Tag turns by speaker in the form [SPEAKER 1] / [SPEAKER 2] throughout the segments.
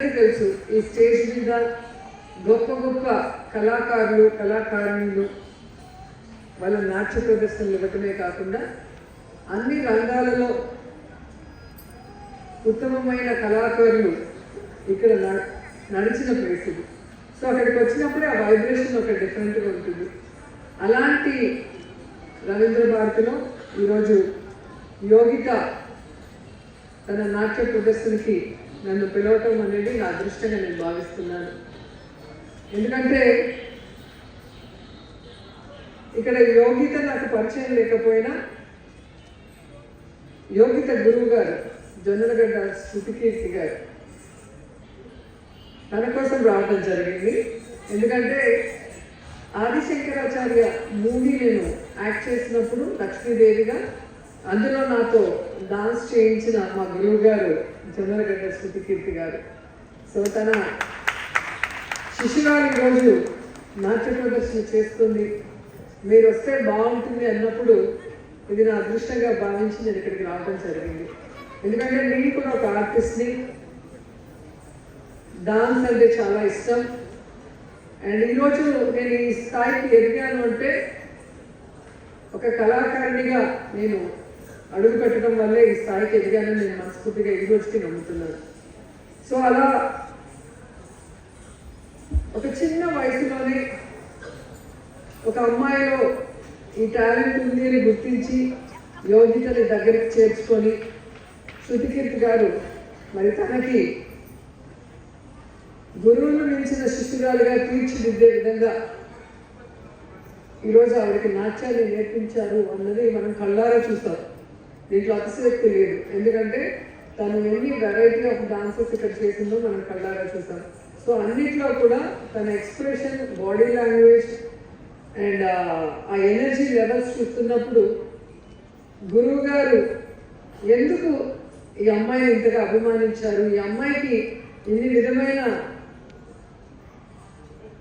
[SPEAKER 1] తెలుసు ఈ స్టేజ్ మీద గొప్ప గొప్ప కళాకారులు కళాకారులు వాళ్ళ నాట్య ప్రదర్శనలు ఇవ్వటమే కాకుండా అన్ని రంగాలలో ఉత్తమమైన కళాకారులు ఇక్కడ నడిచిన ప్లేస్ ఇది. సో అక్కడికి వచ్చినప్పుడే ఆ వైబ్రేషన్ ఒక డిఫరెంట్గా ఉంటుంది. అలాంటి రవీంద్ర భారతిలో ఈరోజు యోగిత తన నాట్య ప్రదర్శనకి నన్ను పిలవటం అనేది నా అదృష్టంగా నేను భావిస్తున్నాను. ఎందుకంటే ఇక్కడ యోగిత నాకు పరిచయం లేకపోయినా యోగిత గురువు గారు జొన్నలగడ్డ శృతికీర్తి గారు తన కోసం రావడం జరిగింది. ఎందుకంటే ఆదిశంకరాచార్య మూవీ నేను యాక్ట్ చేసినప్పుడు లక్ష్మీదేవిగా అందులో నాతో డాన్స్ చేయించిన మా గురువు గారు జొన్నలగడ్డ శృతికీర్తి గారు. సో తన శిష్యురాలు ఈరోజు నాట్య ప్రదర్శన చేస్తుంది, మీరు వస్తే బాగుంటుంది అన్నప్పుడు ఇది నా అదృష్టంగా భావించి నేను ఇక్కడికి రావడం జరిగింది. ఎందుకంటే నేను కూడా ఒక ఆర్టిస్ట్ని, డాన్స్ అంటే చాలా ఇష్టం. అండ్ ఈరోజు నేను ఈ స్థాయికి ఎదిగాను అంటే ఒక కళాకారునిగా నేను అడుగు పెట్టడం వల్లే ఈ స్థాయికి ఎదిగానని నేను మనస్ఫూర్తిగా ఈ రోజుకి నమ్ముతున్నాను. సో అలా ఒక చిన్న వయసులోనే ఒక అమ్మాయిలో ఈ టాలెంట్ ఉంది అని గుర్తించి యోగితని దగ్గరికి చేర్చుకొని శృతికీర్తి గారు మరి తనకి గురువును మించిన శిష్యురాలుగా తీర్చిదిద్దే విధంగా ఈరోజు ఆవిడకి నాట్యాన్ని నేర్పించారు అన్నది మనం కళ్ళారా చూస్తాం. దీంట్లో అతిశయోక్తి లేదు. ఎందుకంటే తను ఎన్ని వెరైటీ ఆఫ్ డాన్సెస్ ఇక్కడ చేసిందో మనం కళ్ళారా చూసాం. సో అన్నిట్లో కూడా తన ఎక్స్ప్రెషన్, బాడీ లాంగ్వేజ్ అండ్ ఆ ఎనర్జీ లెవెల్స్ చూస్తున్నప్పుడు గురువు గారు ఎందుకు ఈ అమ్మాయిని ఇంతగా అభిమానించారు, ఈ అమ్మాయికి ఇన్ని విధమైన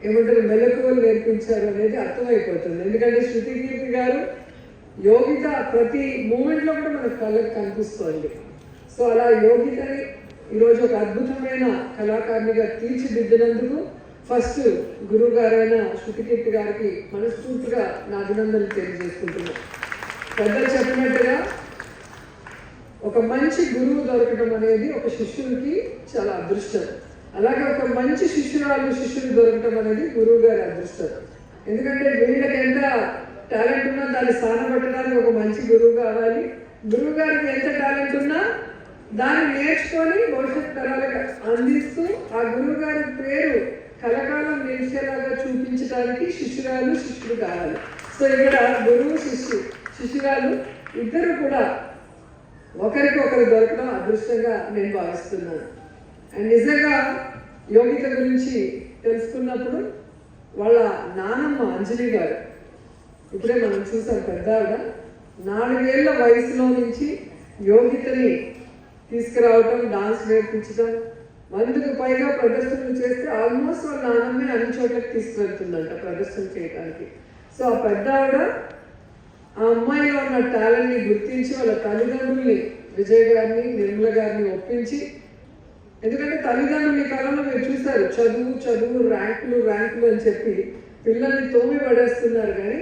[SPEAKER 1] ఏమంటారు మెలకువలు నేర్పించారు అనేది అర్థమైపోతుంది. ఎందుకంటే శృతికీర్తి గారు యోగిత ప్రతి మూమెంట్లో కూడా మనకు కళ్ళకి కనిపిస్తుంది. సో అలా యోగితని ఈరోజు ఒక అద్భుతమైన కళాకారునిగా తీర్చిదిద్దినందుకు ఫస్ట్ గురువు గారైన శృతికీర్తి గారికి మనస్ఫూర్తిగా నా అభినందనలు తెలియజేసుకుంటున్నాను. పెద్దలు చెప్పినట్టుగా ఒక మంచి గురువు దొరకడం అనేది ఒక శిష్యుడికి చాలా అదృష్టం. అలాగే ఒక మంచి శిష్యుడు దొరకటం అనేది గురువు గారి అదృష్టం. ఎందుకంటే వీళ్ళకి ఎంత టాలెంట్ ఉన్నా దాన్ని స్థానపట్టడానికి ఒక మంచి గురువు కావాలి. గురువు గారికి ఎంత టాలెంట్ ఉన్నా దాన్ని నేర్చుకొని భవిష్యత్ తరాలకు అందిస్తూ ఆ గురువు గారి పేరు కలకాలం నిలిచేలాగా చూపించడానికి శిష్యుడు కావాలి. సో ఇక్కడ గురువు శిష్యురాలు ఇద్దరు కూడా ఒకరికొకరు దొరకడం అదృష్టంగా నేను భావిస్తున్నాను. అండ్ నిజంగా యోగిత గురించి తెలుసుకున్నప్పుడు వాళ్ళ నానమ్మ అంజలి గారు ఇప్పుడే మనం చూసాం, పెద్ద ఆవిడ 4 ఏళ్ల వయసులో నుంచి యోగితని తీసుకురావటం, డాన్స్ నేర్పించడం, 100కు పైగా ప్రదర్శనలు చేస్తే ఆల్మోస్ట్ వాళ్ళ నాన్నమ్మే అన్ని చోట్లకి తీసుకువెళ్తుందంట ప్రదర్శన చేయడానికి. సో ఆ పెద్ద ఆవిడ ఆ అమ్మాయిలో ఉన్న టాలెంట్ని గుర్తించి వాళ్ళ తల్లిదండ్రుల్ని విజయ్ గారిని నిర్మల గారిని ఒప్పించి, ఎందుకంటే తల్లిదండ్రులు ఈ కాలంలో మీరు చూస్తారు చదువు ర్యాంకులు అని చెప్పి పిల్లల్ని తోమి పడేస్తున్నారు. కానీ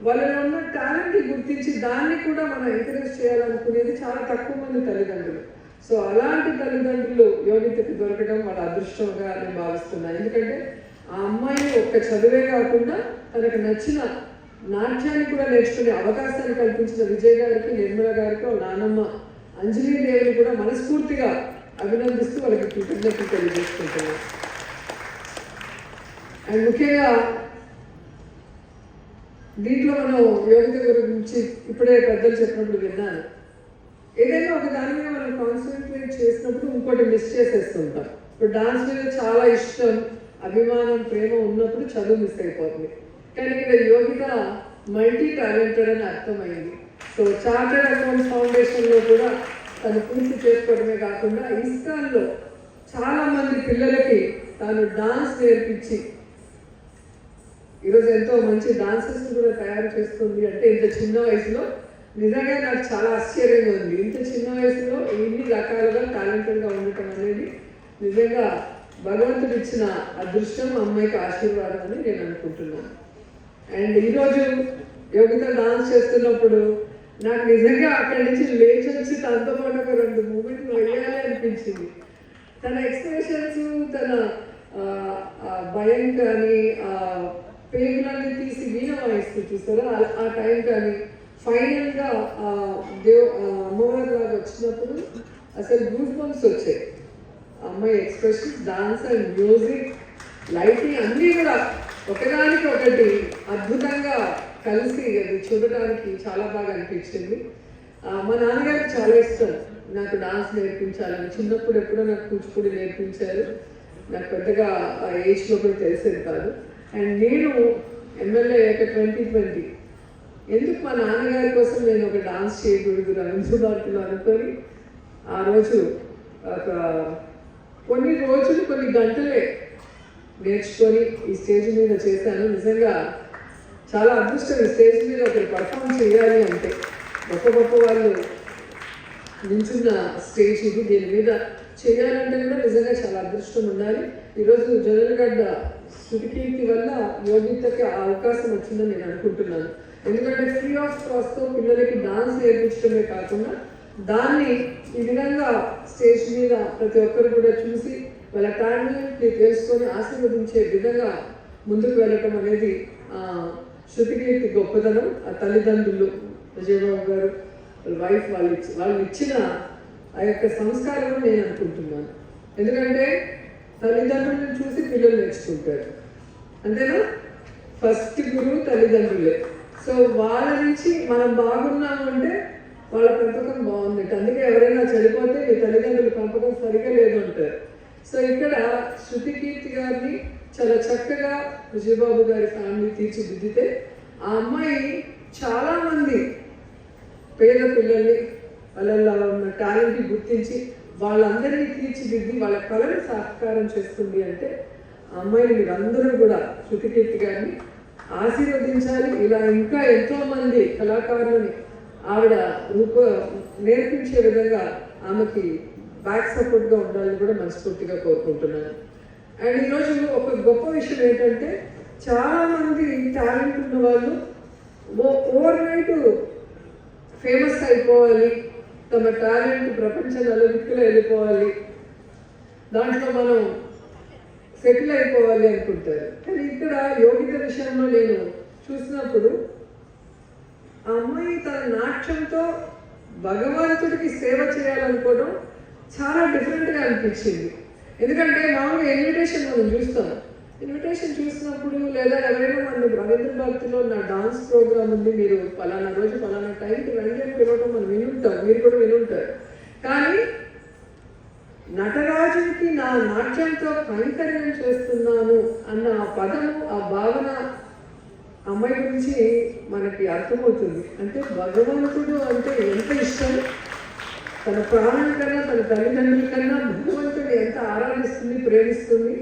[SPEAKER 1] వాళ్ళలో ఉన్న టాలెంట్ని గుర్తించి దాన్ని కూడా మనం ఎంకరేజ్ చేయాలనుకునేది చాలా తక్కువ మంది తల్లిదండ్రులు. సో అలాంటి తల్లిదండ్రులు యోగితకి దొరకడం వాళ్ళ అదృష్టంగా నేను భావిస్తున్నాను. ఎందుకంటే ఆ అమ్మాయిని ఒక్క చదువే కాకుండా తనకు నచ్చిన నాట్యాన్ని కూడా నేర్చుకునే అవకాశాన్ని కల్పించిన విజయ్ గారికి, నిర్మల గారికి, వాళ్ళ నాన్నమ్మ అంజలి దేవిని కూడా మనస్ఫూర్తిగా అభినందిస్తూ వాళ్ళకి కృతజ్ఞతలు తెలియజేసుకుంటున్నాను. అండ్ ముఖ్యంగా దీంట్లో మనం యోగిత గురించి ఇప్పుడే పెద్దలు చెప్పినప్పుడు విన్నాను. ఏదైనా ఒక దాని మీద మనం కాన్సన్ట్రేట్ చేసినప్పుడు ఇంకోటి మిస్ చేసేస్తుంటాం. ఇప్పుడు డాన్స్ మీద చాలా ఇష్టం, అభిమానం, ప్రేమ ఉన్నప్పుడు చదువు మిస్ అయిపోతుంది. కానీ ఇక్కడ యోగిత మల్టీ టాలెంటెడ్ అని అర్థమైంది. సో చార్టెడ్ అకౌంట్స్ ఫౌండేషన్లో కూడా తను పూర్తి చేసుకోవడమే కాకుండా ఇస్కాన్లో చాలామంది పిల్లలకి తాను డాన్స్ నేర్పించి ఈరోజు ఎంతో మంచి డాన్సర్స్ కూడా తయారు చేస్తుంది. అంటే ఇంత చిన్న వయసులో నిజంగా నాకు చాలా ఆశ్చర్యంగా ఉంది. ఇంత చిన్న వయసులో ఇన్ని రకాలుగా టాలెంటెడ్గా ఉండటం అనేది నిజంగా భగవంతుడు ఇచ్చిన అదృష్టం అమ్మాయికి ఆశీర్వాదం అని నేను అనుకుంటున్నాను. అండ్ ఈరోజు యోగిత డాన్స్ చేస్తున్నప్పుడు నాకు నిజంగా అక్కడి నుంచి లేచి వచ్చి తనతో పాటు ఒక 2 మూమెంట్లు వేయాలి అనిపించింది. తన ఎక్స్ప్రెషన్స్, తన భయం కానీ, పేగులన్నీ తీసి వీణ వాయిస్తూ చూస్తారా ఆ టైం కానీ, ఫైనల్గా అమ్మవారి లాగా వచ్చినప్పుడు అసలు గూస్ బంప్స్ వచ్చాయి. అమ్మాయి expressions, dance and music, lighting అన్నీ కూడా ఒకదానికి ఒకటి అద్భుతంగా కలిసి అది చూడడానికి చాలా బాగా అనిపించింది. మా నాన్నగారికి చాలా ఇష్టం నాకు డాన్స్ నేర్పించాలని. చిన్నప్పుడు ఎప్పుడో నాకు కూచిపూడి నేర్పించారు. నాకు పెద్దగా ఆ ఏజ్లో కూడా తెలిసేది కాదు. అండ్ నేను ఎమ్మెల్యే అయ్యాక 2020 ఎందుకు మా నాన్నగారి కోసం నేను ఒక డాన్స్ చేయకూడదు రవీంద్ర భారతిలో అనుకొని ఆ రోజు ఒక కొన్ని రోజులు కొన్ని గంటలే నేర్చుకొని ఈ స్టేజ్ మీద చేశాను. నిజంగా చాలా అదృష్టం ఈ స్టేజ్ మీద ఒకరు పర్ఫామ్ చేయాలి అంటే. గొప్ప గొప్ప వాళ్ళు నించున్న స్టేజ్ ఇది. దీని మీద చేయాలంటే కూడా నిజంగా చాలా అదృష్టం ఉండాలి. ఈరోజు జొన్నలగడ్డ శృతికీర్తి వల్ల యోగితకి ఆ అవకాశం వచ్చిందని నేను అనుకుంటున్నాను. ఎందుకంటే ఫ్రీ ఆఫ్ కాస్ట్తో పిల్లలకి డాన్స్ నేర్పించడమే కాకుండా దాన్ని ఈ విధంగా స్టేజ్ మీద ప్రతి ఒక్కరు కూడా చూసి వాళ్ళ టాలెంట్ని తెలుసుకొని ఆశీర్వదించే విధంగా ముందుకు వెళ్ళటం అనేది శృతికీర్తి గొప్పతనం. ఆ తల్లిదండ్రులు విజయబాబు గారు వాళ్ళ వైఫ్ వాళ్ళు ఇచ్చిన ఆ యొక్క సంస్కారం నేను అనుకుంటున్నాను. ఎందుకంటే తల్లిదండ్రులను చూసి పిల్లలు నేర్చుకుంటారు, అంతేనా? ఫస్ట్ గురువు తల్లిదండ్రులే. సో వాళ్ళ నుంచి మనం బాగున్నాము అంటే వాళ్ళ పెంపకం బాగుంది. అందుకే ఎవరైనా చనిపోతే మీ తల్లిదండ్రుల పెంపకం సరిగా లేదు అంటారు. సో ఇక్కడ శృతికీర్తి గారిని చాలా చక్కగా విజయబాబు గారి ఫ్యామిలీ తీర్చిదిద్దితే ఆ అమ్మాయి చాలామంది పేద పిల్లల్ని వాళ్ళలో ఉన్న టాలెంట్ని గుర్తించి వాళ్ళందరినీ తీర్చిదిద్ది వాళ్ళ కళను సాకారం చేస్తుంది అంటే ఆ అమ్మాయిని మీరు అందరూ కూడా శృతికీర్తి గారిని ఆశీర్వదించాలి. ఇలా ఇంకా ఎంతోమంది కళాకారులని ఆవిడ నేర్పించే విధంగా ఆమెకి బ్యాక్ సపోర్ట్గా ఉండాలని కూడా మనస్ఫూర్తిగా కోరుకుంటున్నాను. అండ్ ఈరోజు ఒక గొప్ప విషయం ఏంటంటే చాలామంది టాలెంట్ ఉన్న వాళ్ళు ఓవర్ నైట్ ఫేమస్ అయిపోవాలి, తమ టాలెంట్ ప్రపంచ నలుదిక్కులో వెళ్ళిపోవాలి, దాంట్లో మనం సెటిల్ అయిపోవాలి అనుకుంటారు. కానీ ఇక్కడ యోగిత విషయంలో నేను చూసినప్పుడు ఆ అమ్మాయి తన నాట్యంతో భగవంతుడికి సేవ చేయాలనుకోవడం చాలా డిఫరెంట్గా అనిపించింది. ఎందుకంటే మామూలుగా ఇన్విటేషన్ మనం చూస్తాం. ఇన్విటేషన్ చూసినప్పుడు లేదా ఎవరైనా మన రవీంద్ర భారతిలో నా డాన్స్ ప్రోగ్రామ్ ఉంది, మీరు పలానా రోజు పలానా టైంకి రండి అని పిలవడం మనం వినుంటాం, మీరు కూడా వినుంటారు. కానీ నటరాజునికి నా నాట్యంతో కైంకర్యం చేస్తున్నాను అన్న ఆ పదము, ఆ భావన అమ్మాయి గురించి మనకి అర్థమవుతుంది. అంటే భగవంతుడు అంటే ఎంత ఇష్టం, తన ప్రాణం కన్నా తన తల్లిదండ్రుల కన్నా భగవంతుడిని ఎంత ఆరాధిస్తుంది, ప్రేమిస్తుంది.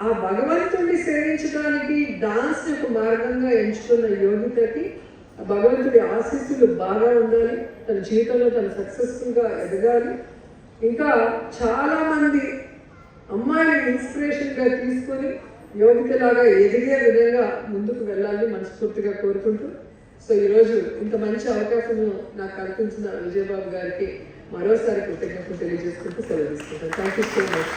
[SPEAKER 1] ఆ భగవంతుడిని సేవించడానికి డాన్స్ని ఒక మార్గంగా ఎంచుకున్న యోగితకి ఆ భగవంతుడి ఆశీస్సులు బాగా ఉండాలి, తన జీవితంలో తను సక్సెస్ఫుల్గా ఎదగాలి. ఇంకా చాలామంది అమ్మాయిని ఇన్స్పిరేషన్గా తీసుకొని యోగితలాగా ఎదిగే విధంగా ముందుకు వెళ్ళాలని మనస్ఫూర్తిగా కోరుకుంటూ, సో ఈరోజు ఇంత మంచి అవకాశం నాకు కల్పించిన విజయబాబు గారికి మరోసారి కృతజ్ఞతలు తెలియజేసుకుంటూ సెలవు తీసుకుంటాను. Thank you so much.